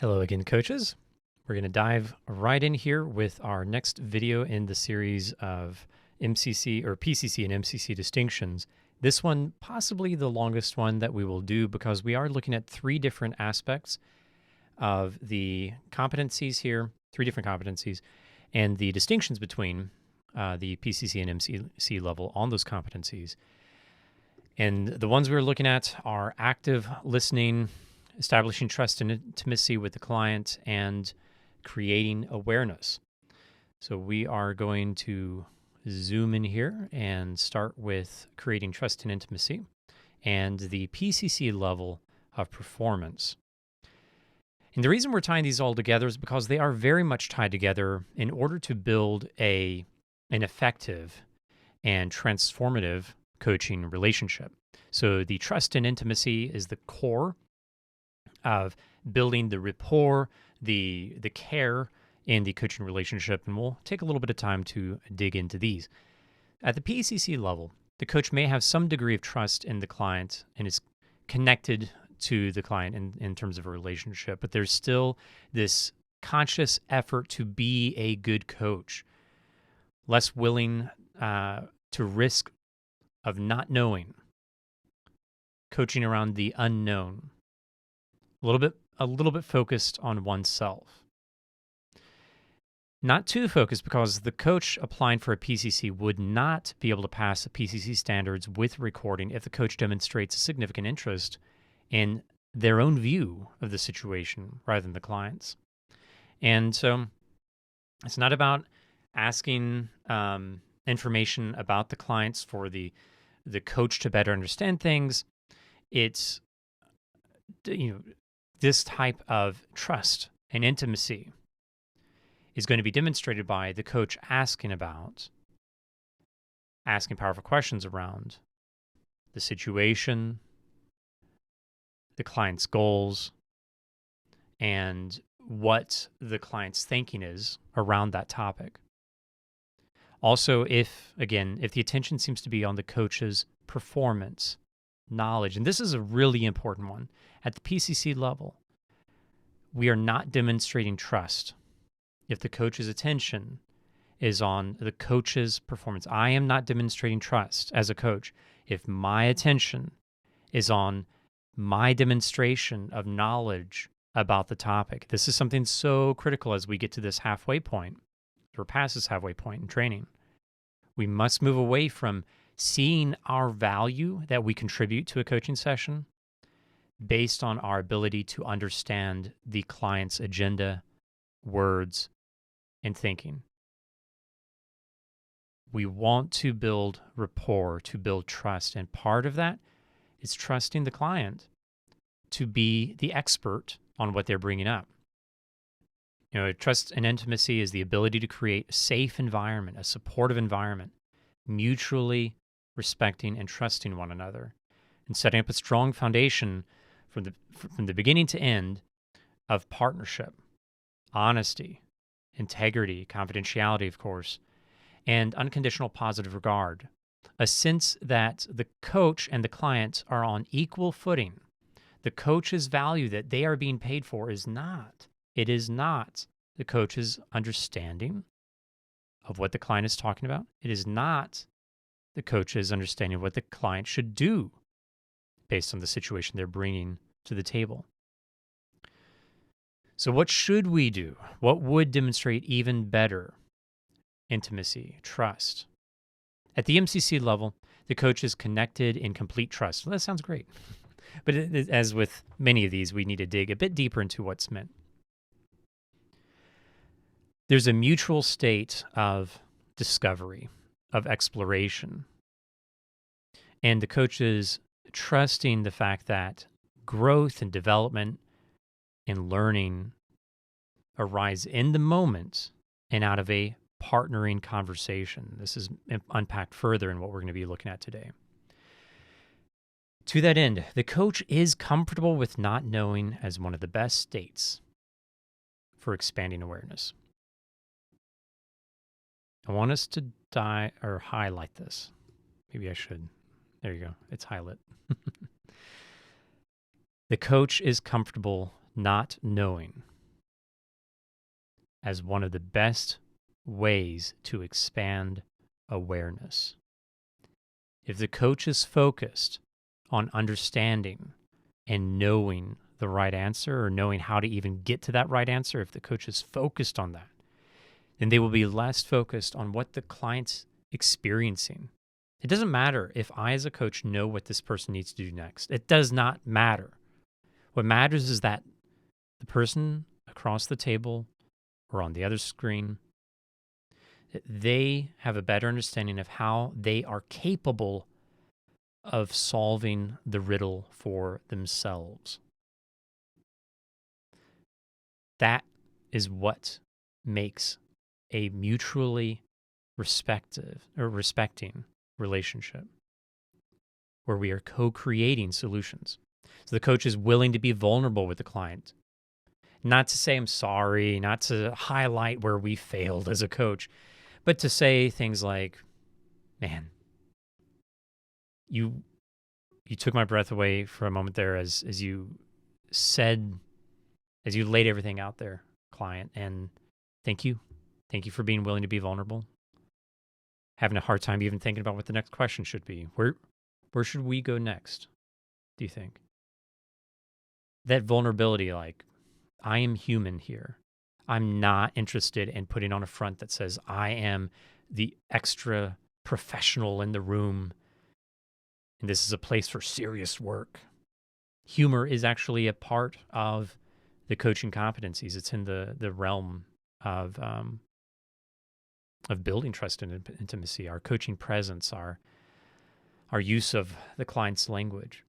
Hello again, coaches. We're going to dive right in here with our next video in the series of MCC or PCC and MCC distinctions. This one, possibly the longest one that we will do because we are looking at three different aspects of the competencies here, three different competencies, and the distinctions between the PCC and MCC level on those competencies. And the ones we're looking at are active listening, establishing trust and intimacy with the client, and creating awareness. So we are going to zoom in here and start with creating trust and intimacy and the PCC level of performance. And the reason we're tying these all together is because they are very much tied together in order to build an effective and transformative coaching relationship. So the trust and intimacy is the core of building the rapport, the care in the coaching relationship, and we'll take a little bit of time to dig into these. At the PCC level, the coach may have some degree of trust in the client and is connected to the client in terms of a relationship, but there's still this conscious effort to be a good coach, less willing to risk of not knowing, coaching around the unknown, a little bit focused on oneself. Not too focused, because the coach applying for a PCC would not be able to pass the PCC standards with recording if the coach demonstrates a significant interest in their own view of the situation rather than the client's. And so it's not about asking information about the clients for the coach to better understand things. It's, this type of trust and intimacy is going to be demonstrated by the coach asking powerful questions around the situation, the client's goals, and what the client's thinking is around that topic. Also, if the attention seems to be on the coach's performance, knowledge, and this is a really important one, at the PCC level, we are not demonstrating trust if the coach's attention is on the coach's performance. I am not demonstrating trust as a coach if my attention is on my demonstration of knowledge about the topic. This is something so critical as we get to this halfway point, or past this halfway point in training. We must move away from seeing our value that we contribute to a coaching session based on our ability to understand the client's agenda, words, and thinking. We want to build rapport, to build trust, and part of that is trusting the client to be the expert on what they're bringing up. Trust and intimacy is the ability to create a safe environment, a supportive environment, mutually respecting and trusting one another, and setting up a strong foundation from the beginning to end of partnership, honesty, integrity, confidentiality, of course, and unconditional positive regard. A sense that the coach and the client are on equal footing. The coach's value that they are being paid for is not the coach's understanding of what the client is talking about. It is not the coach's understanding of what the client should do based on the situation they're bringing to the table. So what should we do? What would demonstrate even better intimacy, trust? At the MCC level, the coach is connected in complete trust. Well, that sounds great. But as with many of these, we need to dig a bit deeper into what's meant. There's a mutual state of discovery, of exploration. And the coach is trusting the fact that growth and development and learning arise in the moment and out of a partnering conversation. This is unpacked further in what we're going to be looking at today. To that end, the coach is comfortable with not knowing as one of the best states for expanding awareness. I want us to highlight this. Maybe I should. There you go. It's highlight. The coach is comfortable not knowing as one of the best ways to expand awareness. If the coach is focused on understanding and knowing the right answer, or knowing how to even get to that right answer, if the coach is focused on that, then they will be less focused on what the client's experiencing. It doesn't matter if I, as a coach, know what this person needs to do next. It does not matter. What matters is that the person across the table or on the other screen, they have a better understanding of how they are capable of solving the riddle for themselves. That is what makes a mutually respecting relationship, where we are co-creating solutions. So the coach is willing to be vulnerable with the client, not to say I'm sorry, not to highlight where we failed as a coach, but to say things like, man, you took my breath away for a moment there as you said, as you laid everything out there, client, and thank you. Thank you for being willing to be vulnerable. Having a hard time even thinking about what the next question should be. Where should we go next, do you think? That vulnerability, like, I am human here. I'm not interested in putting on a front that says I am the extra professional in the room and this is a place for serious work. Humor is actually a part of the coaching competencies. It's in the realm of building trust and intimacy, our coaching presence, our use of the client's language.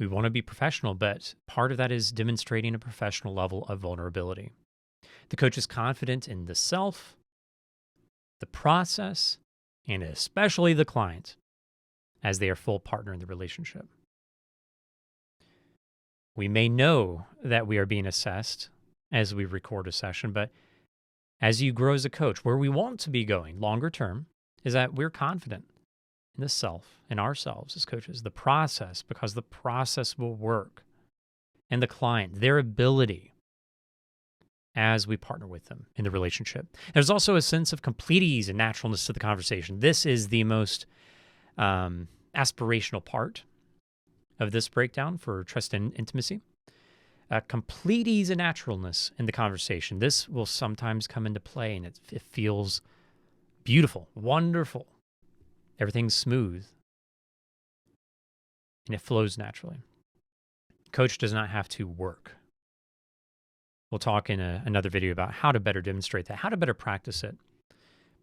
We want to be professional, but part of that is demonstrating a professional level of vulnerability. The coach is confident in the self, the process, and especially the client, as they are full partner in the relationship. We may know that we are being assessed as we record a session, but as you grow as a coach, where we want to be going longer term is that we're confident in the self, in ourselves as coaches, the process, because the process will work, and the client, their ability as we partner with them in the relationship. There's also a sense of complete ease and naturalness to the conversation. This is the most aspirational part of this breakdown for trust and intimacy. Complete ease and naturalness in the conversation. This will sometimes come into play, and it feels beautiful, wonderful. Everything's smooth, and it flows naturally. Coach does not have to work. We'll talk in another video about how to better demonstrate that, how to better practice it.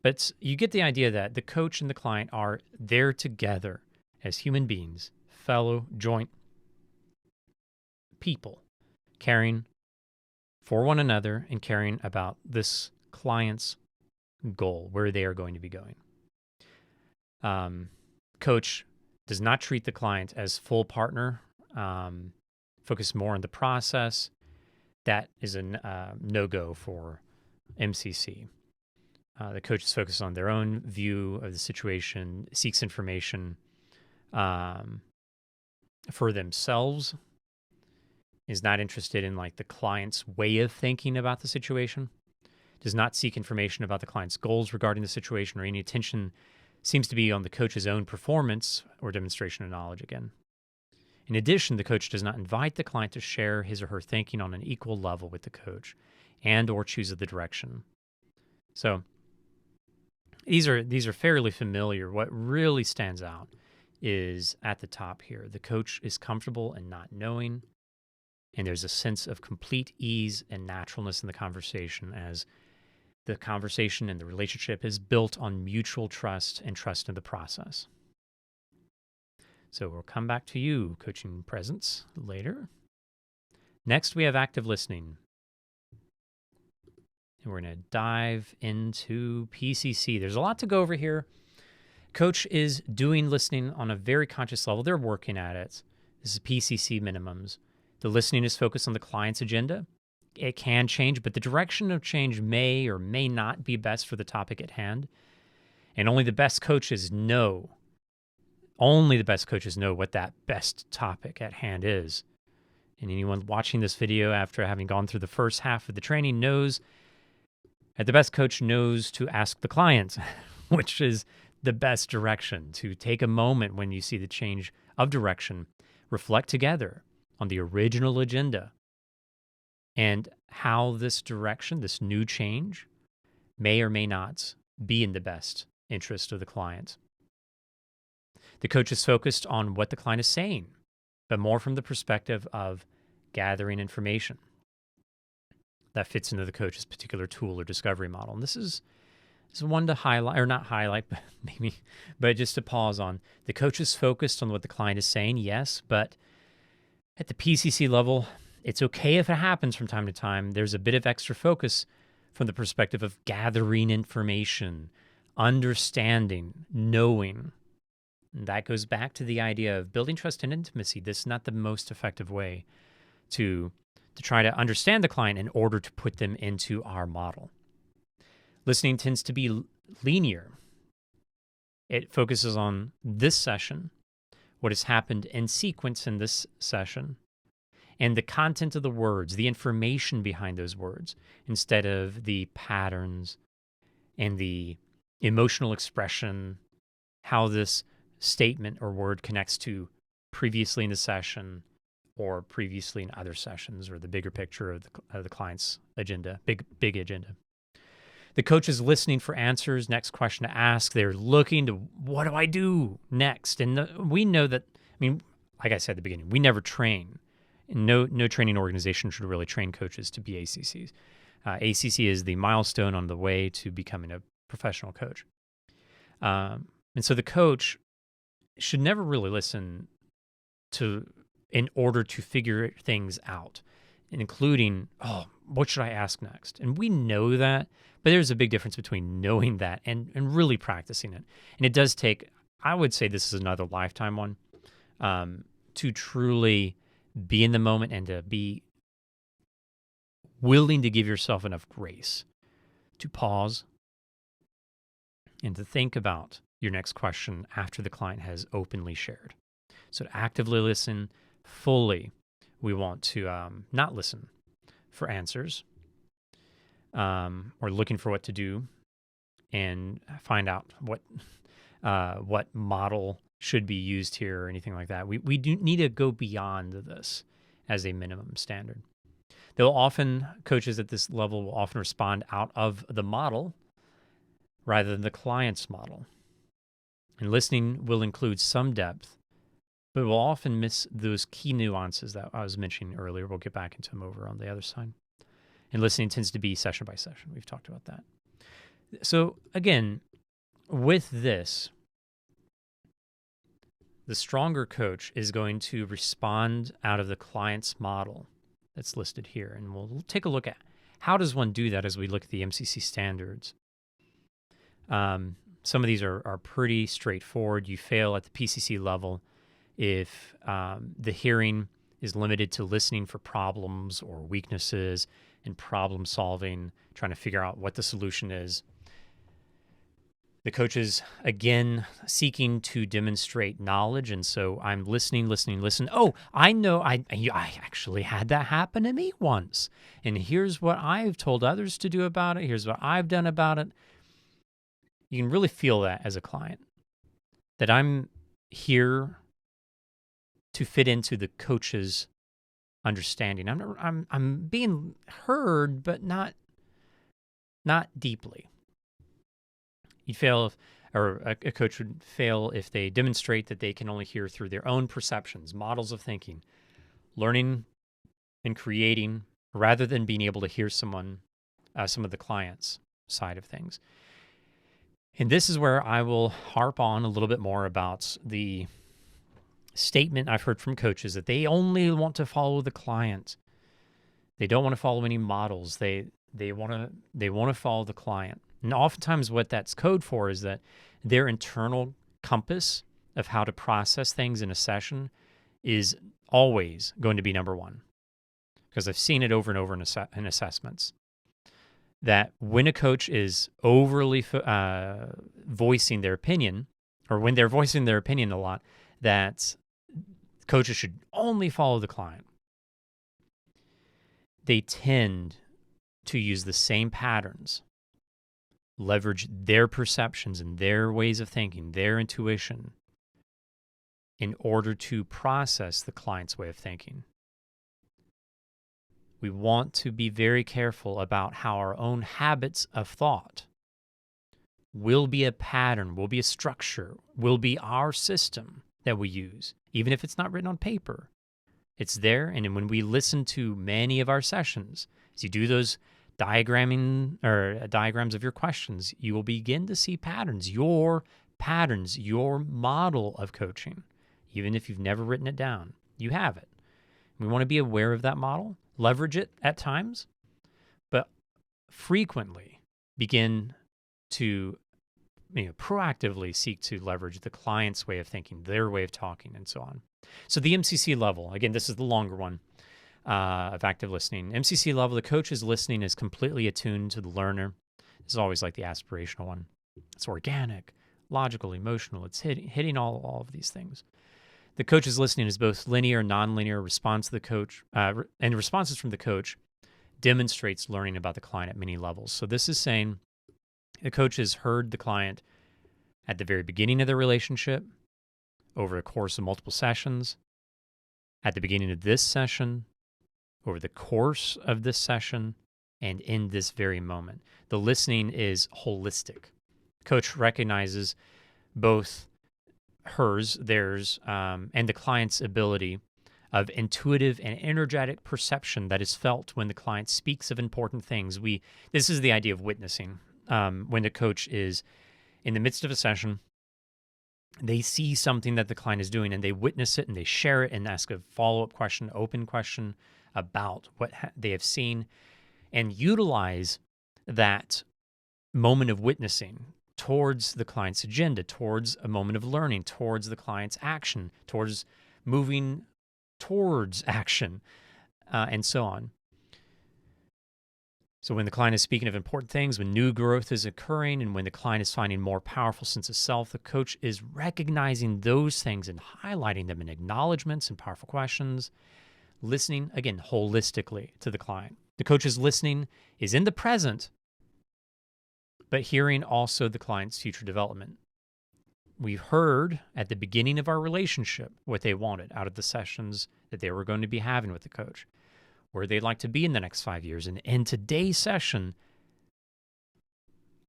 But you get the idea that the coach and the client are there together as human beings, fellow joint people, caring for one another and caring about this client's goal, where they are going to be going. Coach does not treat the client as full partner, focus more on the process. That is a no-go for MCC. The coach is focused on their own view of the situation, seeks information for themselves, is not interested in like the client's way of thinking about the situation, does not seek information about the client's goals regarding the situation, or any attention seems to be on the coach's own performance or demonstration of knowledge again. In addition, the coach does not invite the client to share his or her thinking on an equal level with the coach and or choose the direction. So these are fairly familiar. What really stands out is at the top here. The coach is comfortable in not knowing, and there's a sense of complete ease and naturalness in the conversation, as the conversation and the relationship is built on mutual trust and trust in the process. So we'll come back to you, coaching presence, later. Next, we have active listening. And we're going to dive into PCC. There's a lot to go over here. Coach is doing listening on a very conscious level. They're working at it. This is PCC minimums. The listening is focused on the client's agenda. It can change, but the direction of change may or may not be best for the topic at hand. And only the best coaches know what that best topic at hand is. And anyone watching this video after having gone through the first half of the training knows that the best coach knows to ask the client, which is the best direction, to take a moment when you see the change of direction, reflect together on the original agenda and how this direction, this new change, may or may not be in the best interest of the client. The coach is focused on what the client is saying, but more from the perspective of gathering information that fits into the coach's particular tool or discovery model. And this is one to highlight, or not highlight, but but just to pause on. The coach is focused on what the client is saying, yes, but at the PCC level, it's okay if it happens from time to time. There's a bit of extra focus from the perspective of gathering information, understanding, knowing. And that goes back to the idea of building trust and intimacy. This is not the most effective way to try to understand the client in order to put them into our model. Listening tends to be linear. It focuses on this session, what has happened in sequence in this session, and the content of the words, the information behind those words, instead of the patterns and the emotional expression, how this statement or word connects to previously in the session or previously in other sessions, or the bigger picture of the client's agenda, big agenda. The coach is listening for answers, next question to ask. They're looking to, what do I do next? And we know that, like I said at the beginning, we never train. No training organization should really train coaches to be ACCs. ACC is the milestone on the way to becoming a professional coach. And so the coach should never really listen in order to figure things out, including, what should I ask next? And we know that, but there's a big difference between knowing that and really practicing it. And it does take, I would say this is another lifetime one, to truly be in the moment and to be willing to give yourself enough grace to pause and to think about your next question after the client has openly shared. So to actively listen fully, we want to not listen for answers or looking for what to do and find out what model should be used here or anything like that. We do need to go beyond this as a minimum standard. Coaches at this level will often respond out of the model rather than the client's model. And listening will include some depth, but we'll often miss those key nuances that I was mentioning earlier. We'll get back into them over on the other side. And listening tends to be session by session. We've talked about that. So again, with this, the stronger coach is going to respond out of the client's model that's listed here. And we'll take a look at how does one do that as we look at the MCC standards. Some of these are pretty straightforward. You fail at the PCC level if the hearing is limited to listening for problems or weaknesses and problem solving, trying to figure out what the solution is. The coach is, again, seeking to demonstrate knowledge. And so I'm listening. Oh, I know, I actually had that happen to me once. And here's what I've told others to do about it. Here's what I've done about it. You can really feel that as a client, that I'm here to fit into the coach's understanding. I'm being heard, but not deeply. You'd fail a coach would fail if they demonstrate that they can only hear through their own perceptions, models of thinking, learning and creating, rather than being able to hear some of the client's side of things. And this is where I will harp on a little bit more about the statement I've heard from coaches that they only want to follow the client. They don't want to follow any models. They want to follow the client. And oftentimes what that's code for is that their internal compass of how to process things in a session is always going to be number one. Because I've seen it over and over in assessments. That when a coach is overly voicing their opinion, or when they're voicing their opinion a lot, that coaches should only follow the client. they tend to use the same patterns, leverage their perceptions and their ways of thinking, their intuition, in order to process the client's way of thinking. We want to be very careful about how our own habits of thought will be a pattern, will be a structure, will be our system that we use, even if it's not written on paper. It's there, and when we listen to many of our sessions, as you do those diagrams of your questions, you will begin to see patterns, your model of coaching. Even if you've never written it down, you have it. We want to be aware of that model, leverage it at times, but frequently begin to proactively seek to leverage the client's way of thinking, their way of talking, and so on. So the MCC level, again, this is the longer one of active listening. MCC level, the coach's listening is completely attuned to the learner. This is always like the aspirational one. It's organic, logical, emotional. It's hitting all of these things. The coach's listening is both linear and nonlinear. Response to the coach and responses from the coach demonstrates learning about the client at many levels. So this is saying the coach has heard the client at the very beginning of the relationship, over the course of multiple sessions, at the beginning of this session, over the course of this session, and in this very moment. The listening is holistic. Coach recognizes both theirs, and the client's ability of intuitive and energetic perception that is felt when the client speaks of important things. This is the idea of witnessing. When the coach is in the midst of a session, they see something that the client is doing and they witness it and they share it and ask a follow-up question, open question about what they have seen, and utilize that moment of witnessing towards the client's agenda, towards a moment of learning, towards the client's action, towards moving towards action, and so on. So when the client is speaking of important things, when new growth is occurring, and when the client is finding more powerful sense of self, the coach is recognizing those things and highlighting them in acknowledgments and powerful questions, listening, again, holistically to the client. The coach's listening is in the present, but hearing also the client's future development. We heard at the beginning of our relationship what they wanted out of the sessions that they were going to be having with the coach, where they'd like to be in the next 5 years. And in today's session,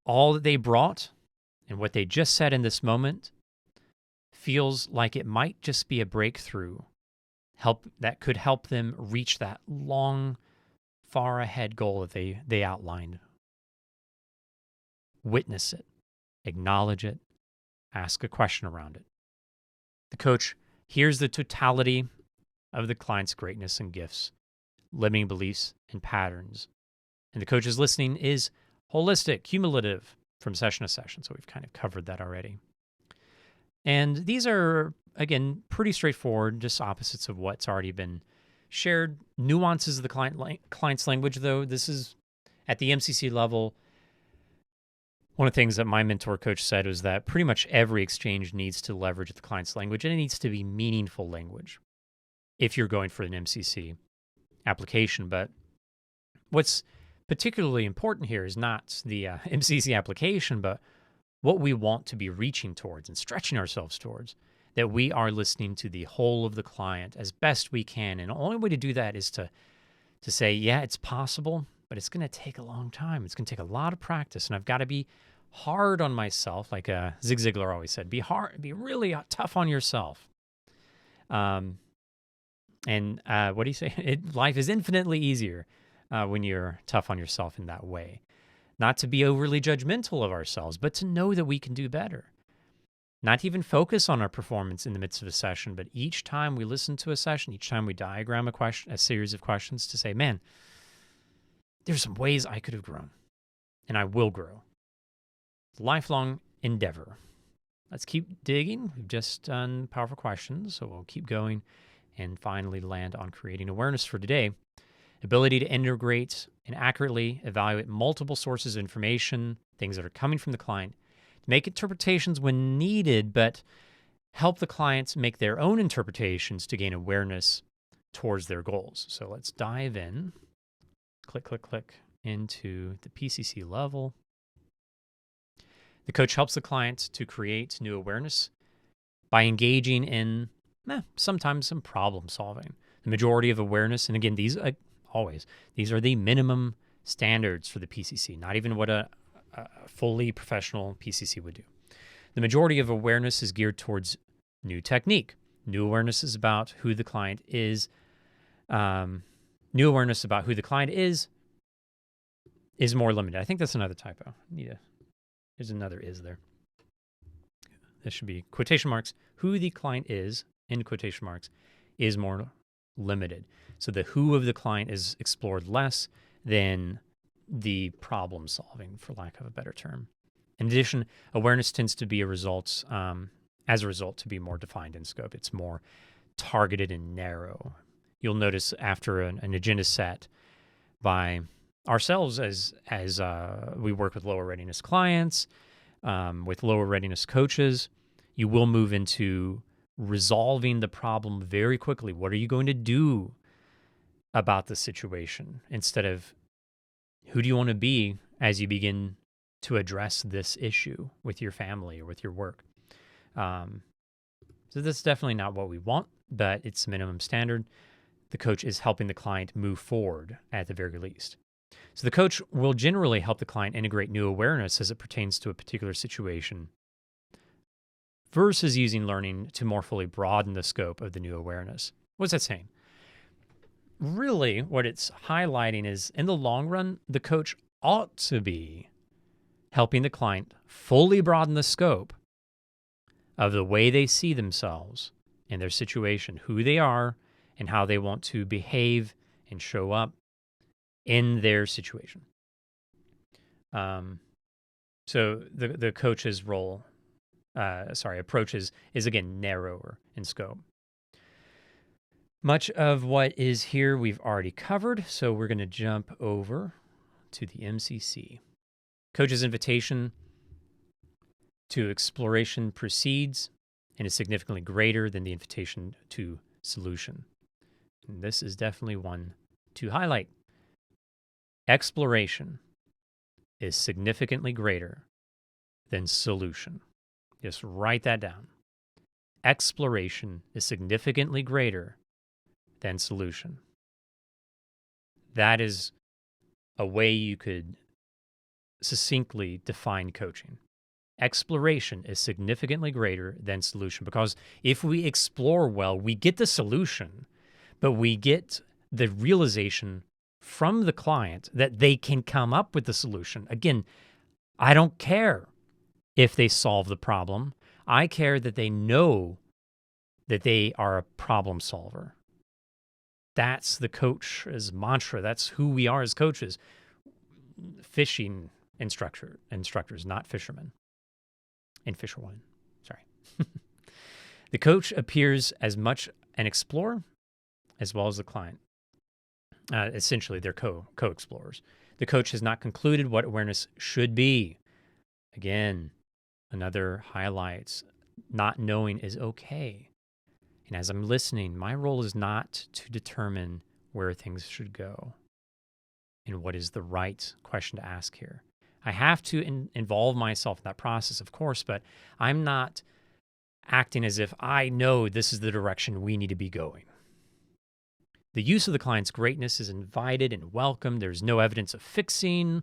all that they brought and what they just said in this moment feels like it might just be a breakthrough that could help them reach that long, far ahead goal that they outlined. Witness it, acknowledge it, ask a question around it. The coach hears the totality of the client's greatness and gifts, limiting beliefs and patterns. And the coach's listening is holistic, cumulative from session to session. So we've kind of covered that already. And these are, again, pretty straightforward, just opposites of what's already been shared. Nuances of the client's language, though, this is at the MCC level. One of the things that my mentor coach said was that pretty much every exchange needs to leverage the client's language, and it needs to be meaningful language if you're going for an MCC application. But what's particularly important here is not the MCC application, but what we want to be reaching towards and stretching ourselves towards, that we are listening to the whole of the client as best we can. And the only way to do that is to say, yeah, it's possible, but it's going to take a long time. It's going to take a lot of practice, and I've got to be hard on myself, like Zig Ziglar always said. Be really tough on yourself. And what do you say? Life is infinitely easier when you're tough on yourself in that way. Not to be overly judgmental of ourselves, but to know that we can do better. Not to even focus on our performance in the midst of a session, but each time we listen to a session, each time we diagram a series of questions, to say, man, there's some ways I could have grown, and I will grow. It's a lifelong endeavor. Let's keep digging. We've just done powerful questions, so we'll keep going and finally land on creating awareness for today. Ability to integrate and accurately evaluate multiple sources of information, things that are coming from the client, to make interpretations when needed, but help the clients make their own interpretations to gain awareness towards their goals. So let's dive in. Click, click, click into the PCC level. The coach helps the client to create new awareness by engaging in sometimes some problem solving. The majority of awareness, and again, these are the minimum standards for the PCC, not even what a fully professional PCC would do. The majority of awareness is geared towards new technique. New awareness is about who the client is. New awareness about who the client is more limited. I think that's another typo. There's another is there. This should be quotation marks. Who the client is, in quotation marks, is more limited. So the who of the client is explored less than the problem solving, for lack of a better term. In addition, awareness tends to be as a result, to be more defined in scope. It's more targeted and narrow. You'll notice after an agenda set by ourselves as we work with lower readiness clients, with lower readiness coaches, you will move into resolving the problem very quickly. What are you going to do about the situation, instead of who do you want to be as you begin to address this issue with your family or with your work. So this is definitely not what we want, but it's minimum standard. The coach is helping the client move forward at the very least. So the coach will generally help the client integrate new awareness as it pertains to a particular situation, versus using learning to more fully broaden the scope of the new awareness. What's that saying? Really, what it's highlighting is, in the long run, the coach ought to be helping the client fully broaden the scope of the way they see themselves in their situation, who they are, and how they want to behave and show up in their situation. So the coach's approach is again narrower in scope. Much of what is here we've already covered, so we're going to jump over to the MCC. Coach's invitation to exploration proceeds and is significantly greater than the invitation to solution. And this is definitely one to highlight. Exploration is significantly greater than solution. Just write that down. Exploration is significantly greater than solution. That is a way you could succinctly define coaching. Exploration is significantly greater than solution, because if we explore well, we get the solution, but we get the realization from the client that they can come up with the solution. Again, I don't care if they solve the problem. I care that they know that they are a problem solver. That's the coach's mantra. That's who we are as coaches. Fishing instructors, not fishermen. And fisherwomen, sorry. The coach appears as much an explorer as well as the client. Essentially, they're co-explorers. The coach has not concluded what awareness should be. Again, another highlights. Not knowing is okay. And as I'm listening, my role is not to determine where things should go and what is the right question to ask here. I have to involve myself in that process, of course, but I'm not acting as if I know this is the direction we need to be going. The use of the client's greatness is invited and welcomed. There's no evidence of fixing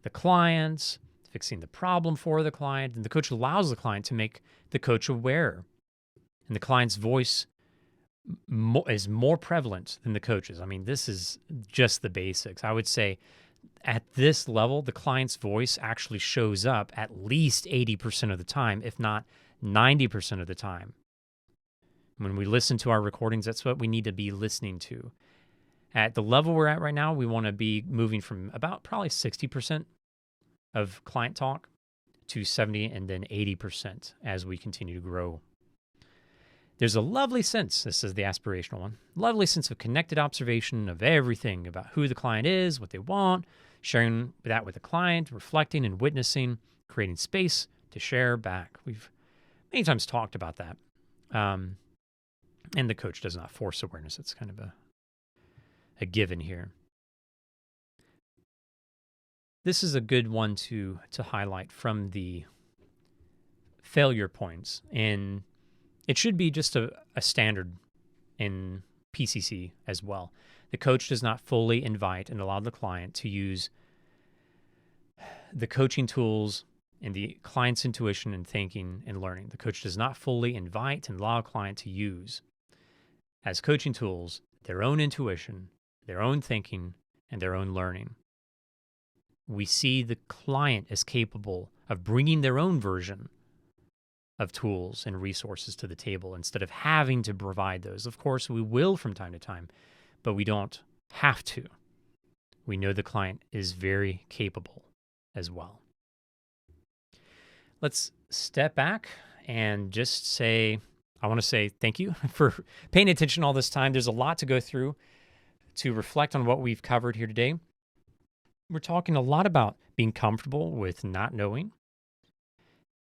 the client, fixing the problem for the client, and the coach allows the client to make the coach aware. And the client's voice is more prevalent than the coach's. I mean, this is just the basics. I would say at this level, the client's voice actually shows up at least 80% of the time, if not 90% of the time. When we listen to our recordings, that's what we need to be listening to. At the level we're at right now, we want to be moving from about probably 60% of client talk to 70 and then 80% as we continue to grow. There's a lovely sense, this is the aspirational one, lovely sense of connected observation of everything about who the client is, what they want, sharing that with the client, reflecting and witnessing, creating space to share back. We've many times talked about that. And the coach does not force awareness. It's kind of a given here. this is a good one to highlight from the failure points. And it should be just a standard in PCC as well. The coach does not fully invite and allow the client to use the coaching tools and the client's intuition and thinking and learning. The coach does not fully invite and allow a client to use as coaching tools their own intuition, their own thinking, and their own learning. We see the client as capable of bringing their own version of tools and resources to the table instead of having to provide those. Of course, we will from time to time, but we don't have to. We know the client is very capable as well. Let's step back and just say, I want to say thank you for paying attention all this time. There's a lot to go through to reflect on what we've covered here today. We're talking a lot about being comfortable with not knowing,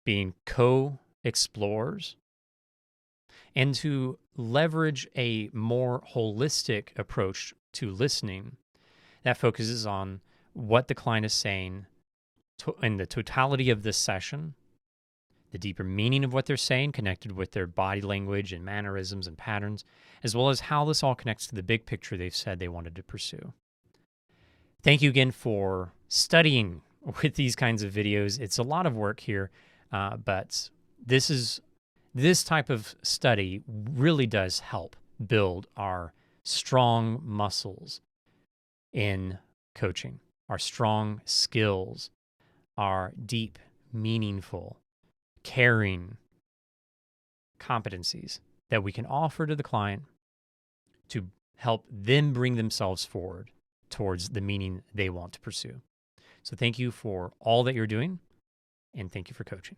being co-explorers, and to leverage a more holistic approach to listening that focuses on what the client is saying in the totality of this session, the deeper meaning of what they're saying connected with their body language and mannerisms and patterns, as well as how this all connects to the big picture they've said they wanted to pursue. Thank you again for studying with these kinds of videos. It's a lot of work here, but this type of study really does help build our strong muscles in coaching, our strong skills, our deep, meaningful, caring competencies that we can offer to the client to help them bring themselves forward towards the meaning they want to pursue. So thank you for all that you're doing, and thank you for coaching.